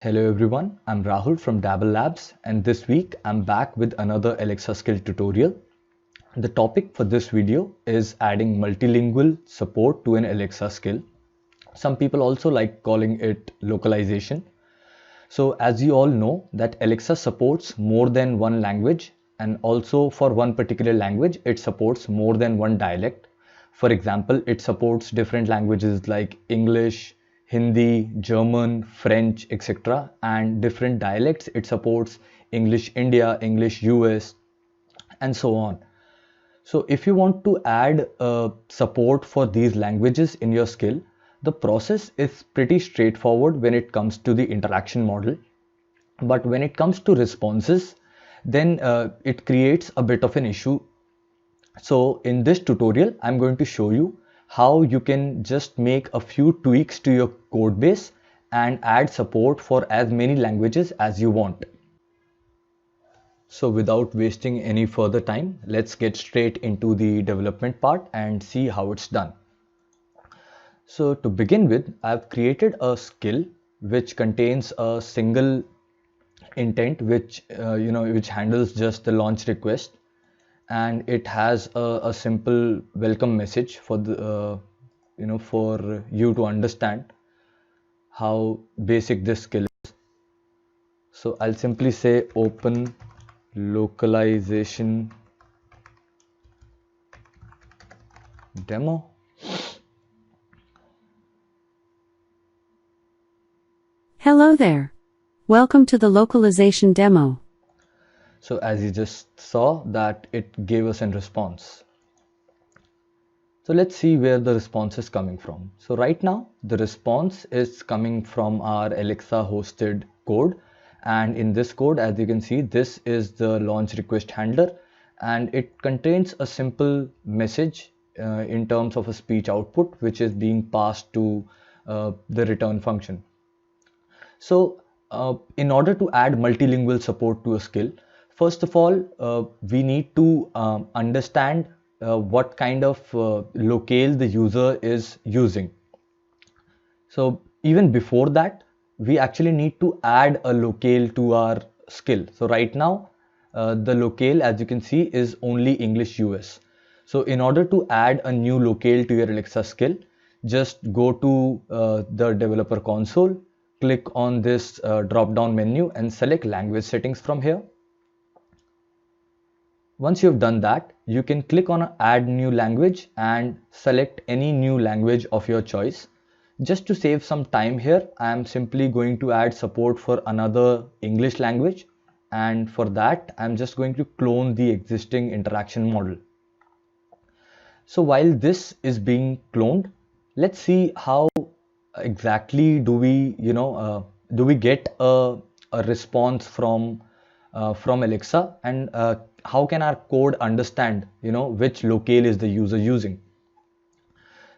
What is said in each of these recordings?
Hello everyone, I'm Rahul from Dabble Labs, and this week I'm back with another Alexa skill tutorial. The topic for this video is adding multilingual support to an Alexa skill. Some people also like calling it localization. So as you all know that Alexa supports more than one language, and also for one particular language it supports more than one dialect. For example, it supports different languages like English, Hindi, German, French, etc. And different dialects it supports English India, English US, and so on. So if you want to add support for these languages in your skill, the process is pretty straightforward when it comes to the interaction model. But when it comes to responses, then it creates a bit of an issue. So in this tutorial, I'm going to show you how you can just make a few tweaks to your code base and add support for as many languages as you want. So without wasting any further time, let's get straight into the development part and see how it's done. So to begin with, I've created a skill which contains a single intent which handles just the launch request, and it has a simple welcome message for for you to understand how basic this skill is. So I'll simply say open localization demo. Hello there. Welcome to the localization demo. So as you just saw that it gave us a response. So let's see where the response is coming from. So right now the response is coming from our Alexa hosted code, and in this code, as you can see, this is the launch request handler, and it contains a simple message in terms of a speech output which is being passed to the return function. So in order to add multilingual support to a skill, first of all, we need to understand what kind of locale the user is using. So even before that, we actually need to add a locale to our skill. So right now, the locale, as you can see, is only English US. So in order to add a new locale to your Alexa skill, just go to the developer console, click on this drop down menu and select language settings from here. Once you've done that, you can click on add new language and select any new language of your choice. Just to save some time here, I am simply going to add support for another English language, and for that I'm just going to clone the existing interaction model. So while this is being cloned, let's see how exactly do we get a response from Alexa, and how can our code understand which locale is the user using.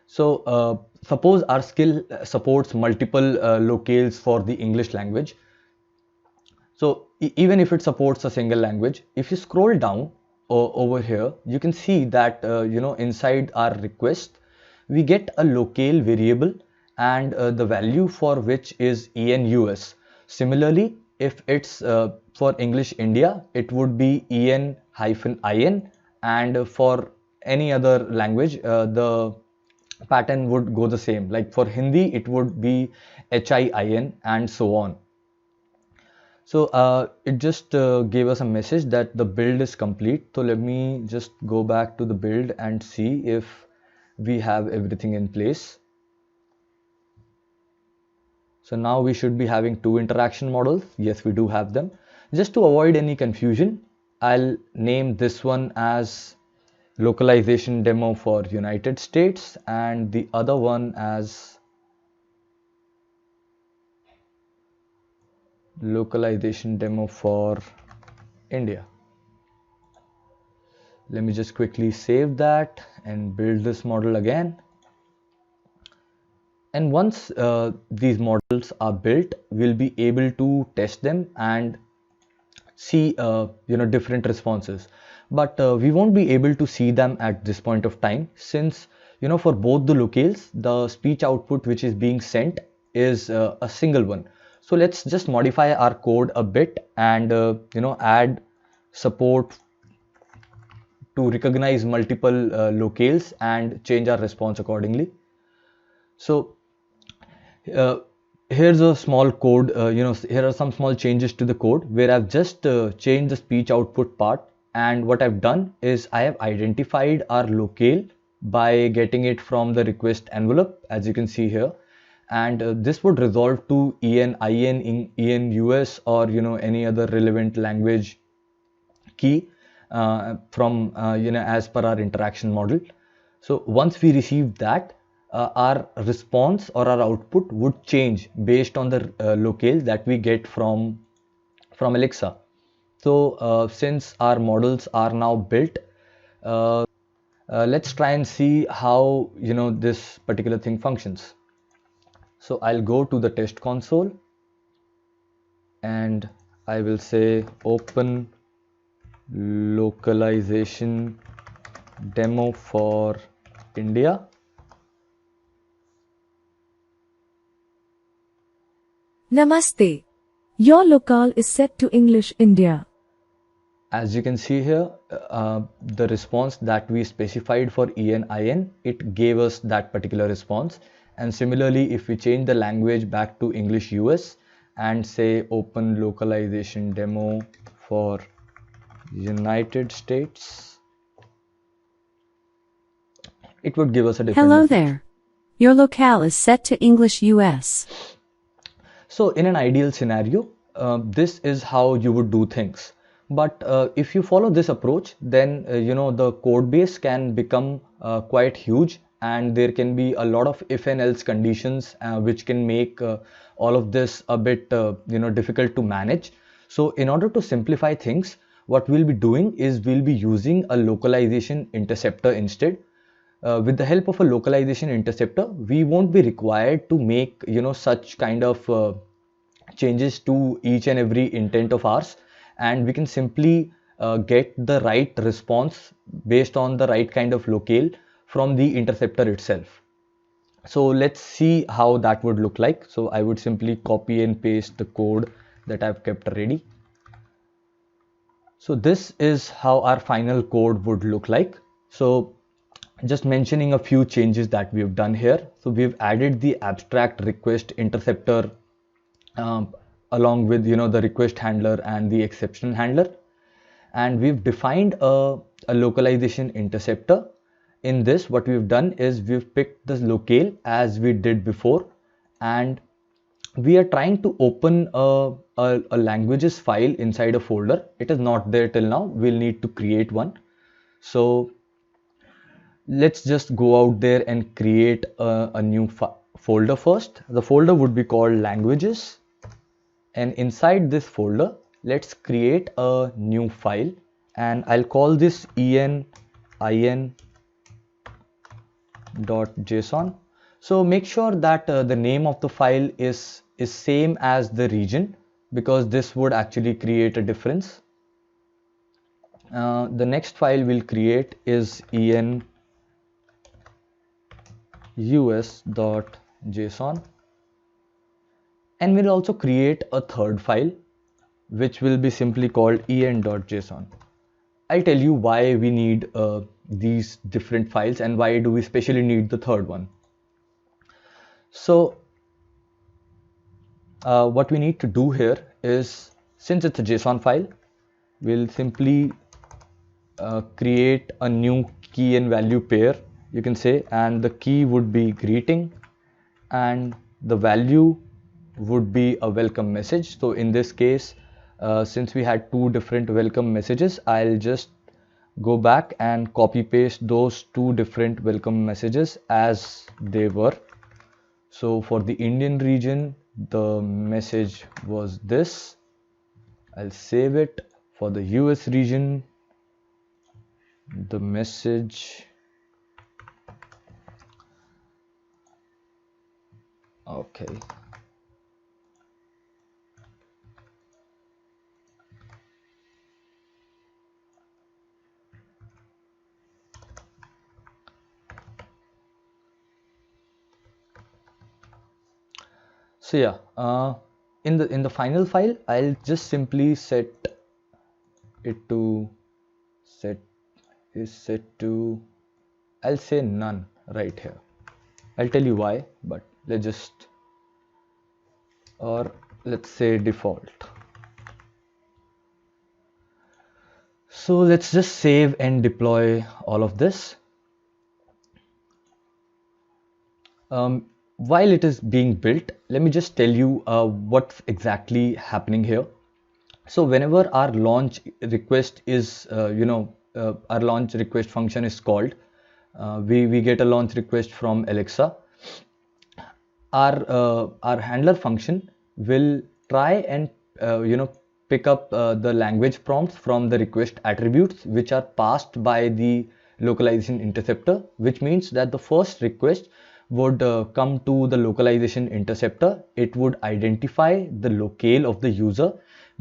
So suppose our skill supports multiple locales for the English language. So even if it supports a single language, if you scroll down over here, you can see that inside our request we get a locale variable, and the value for which is ENUS. Similarly, if it's for English India, it would be EN-IN, and for any other language, the pattern would go the same. Like for Hindi, it would be HIIN, and so on. So it just gave us a message that the build is complete. So let me just go back to the build and see if we have everything in place. So now we should be having two interaction models. Yes, we do have them. Just to avoid any confusion, I'll name this one as localization demo for United States and the other one as localization demo for India. Let me just quickly save that and build this model again. And once these models are built, we'll be able to test them and see different responses. But we won't be able to see them at this point of time, since for both the locales, the speech output which is being sent is a single one. So let's just modify our code a bit and add support to recognize multiple locales and change our response accordingly. So uh, here's a small code, here are some small changes to the code where I've just changed the speech output part. And what I've done is I have identified our locale by getting it from the request envelope, as you can see here. And this would resolve to EN, EN US, or any other relevant language key from as per our interaction model. So once we receive that, our response or our output would change based on the locale that we get from Alexa. So since our models are now built, let's try and see how this particular thing functions. So I'll go to the test console and I will say open localization demo for India. Namaste. Your locale is set to English India. As you can see here, the response that we specified for ENIN, it gave us that particular response. And similarly, if we change the language back to English US and say open localization demo for United States, it would give us a different Hello message. there. Your locale is set to English US. So in an ideal scenario, this is how you would do things. But if you follow this approach, then the code base can become quite huge, and there can be a lot of if and else conditions which can make all of this a bit difficult to manage. So in order to simplify things, what we'll be doing is we'll be using a localization interceptor instead. With the help of a localization interceptor, we won't be required to make such kind of changes to each and every intent of ours, and we can simply get the right response based on the right kind of locale from the interceptor itself. So let's see how that would look like. So I would simply copy and paste the code that I've kept ready. So this is how our final code would look like. So just mentioning a few changes that we've done here. So we've added the abstract request interceptor along with the request handler and the exception handler, and we've defined a localization interceptor. In this, what we've done is we've picked the locale as we did before, and we are trying to open a languages file inside a folder. It is not there till now. We'll need to create one. So let's just go out there and create a new folder first. The folder would be called languages, and inside this folder let's create a new file, and I'll call this enin.json. So make sure that the name of the file is same as the region, because this would actually create a difference. The next file we'll create is enus.json, and we'll also create a third file which will be simply called en.json. I'll tell you why we need these different files and why do we especially need the third one. So what we need to do here is, since it's a JSON file, we'll simply create a new key and value pair, you can say, and the key would be greeting and the value would be a welcome message. So in this case, since we had two different welcome messages, I'll just go back and copy paste those two different welcome messages as they were. So for the Indian region, the message was this. I'll save it. For the US region, the message, okay, so yeah, in the final file, I'll just simply set it to I'll say none right here. I'll tell you why, but let's say default. So let's just save and deploy all of this. While it is being built, let me just tell you what's exactly happening here. So whenever our launch request is, our launch request function is called, we get a launch request from Alexa. Our handler function will try and pick up the language prompts from the request attributes which are passed by the localization interceptor, which means that the first request would come to the localization interceptor. It would identify the locale of the user.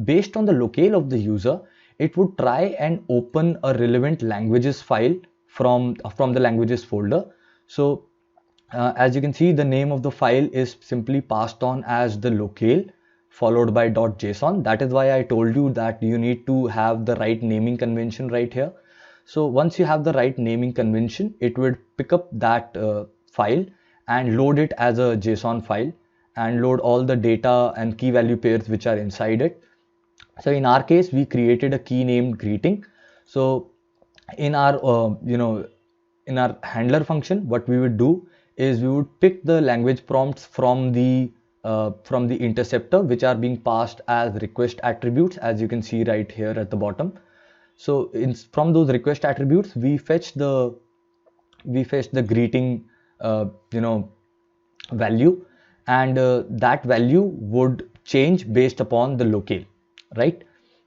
Based on the locale of the user, it would try and open a relevant languages file from the languages folder. So as you can see, the name of the file is simply passed on as the locale followed by .json. That is why I told you that you need to have the right naming convention right here. So once you have the right naming convention, it would pick up that file and load it as a JSON file and load all the data and key value pairs which are inside it. So in our case, we created a key named greeting. So in our in our handler function, what we would do is we would pick the language prompts from the interceptor, which are being passed as request attributes, as you can see right here at the bottom. So from those request attributes, we fetch the greeting value, and that value would change based upon the locale, right?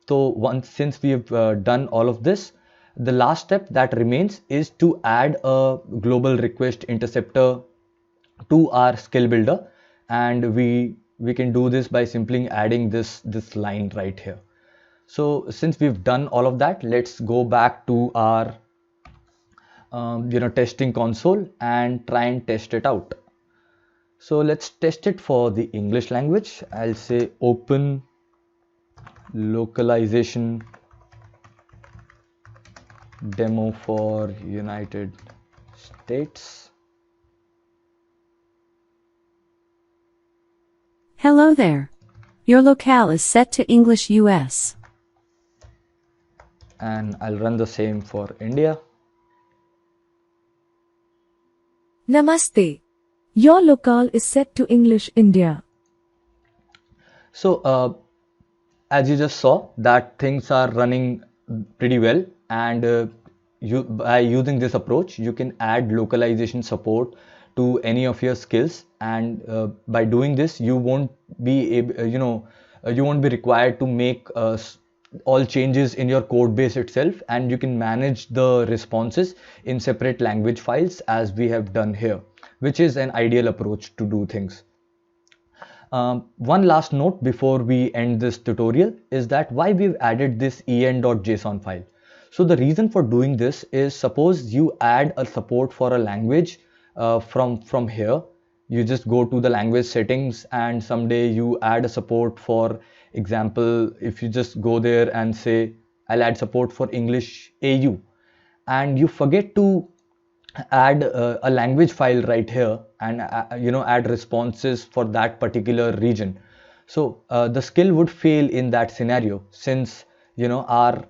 So since we have done all of this, the last step that remains is to add a global request interceptor to our skill builder, and we can do this by simply adding this line right here. So since we've done all of that, let's go back to our testing console and try and test it out. So let's test it for the English language. I'll say open localization demo for United States. Hello there. Your locale is set to English US. And I'll run the same for India. Namaste. Your locale is set to English India. So as you just saw, that things are running pretty well, and by using this approach, you can add localization support to any of your skills, and by doing this, you won't be able, you won't be required to make all changes in your code base itself, and you can manage the responses in separate language files as we have done here, which is an ideal approach to do things. One last note before we end this tutorial is that why we've added this en.json file. So the reason for doing this is, suppose you add a support for a language from here. You just go to the language settings, and someday you add a support. For example, if you just go there and say I'll add support for English AU, and you forget to add a language file right here and add responses for that particular region. So the skill would fail in that scenario, since our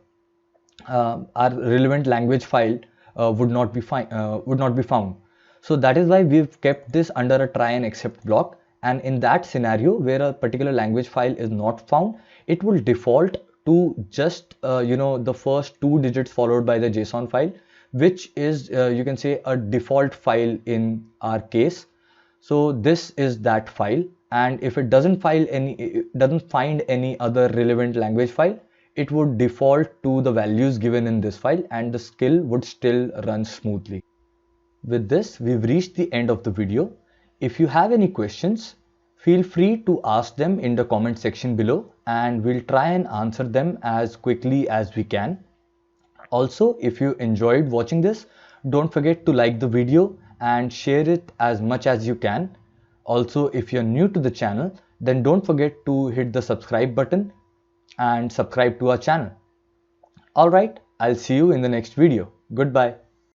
relevant language file would not be found. So that is why we've kept this under a try and except block, and in that scenario where a particular language file is not found, it will default to just the first 2 digits followed by the JSON file, which is you can say a default file in our case. So this is that file, and if it doesn't find any other relevant language file, it would default to the values given in this file, and the skill would still run smoothly. With this, we've reached the end of the video. If you have any questions, feel free to ask them in the comment section below, and we'll try and answer them as quickly as we can. Also, if you enjoyed watching this, don't forget to like the video and share it as much as you can. Also, if you're new to the channel, then don't forget to hit the subscribe button and subscribe to our channel. Alright, I'll see you in the next video. Goodbye.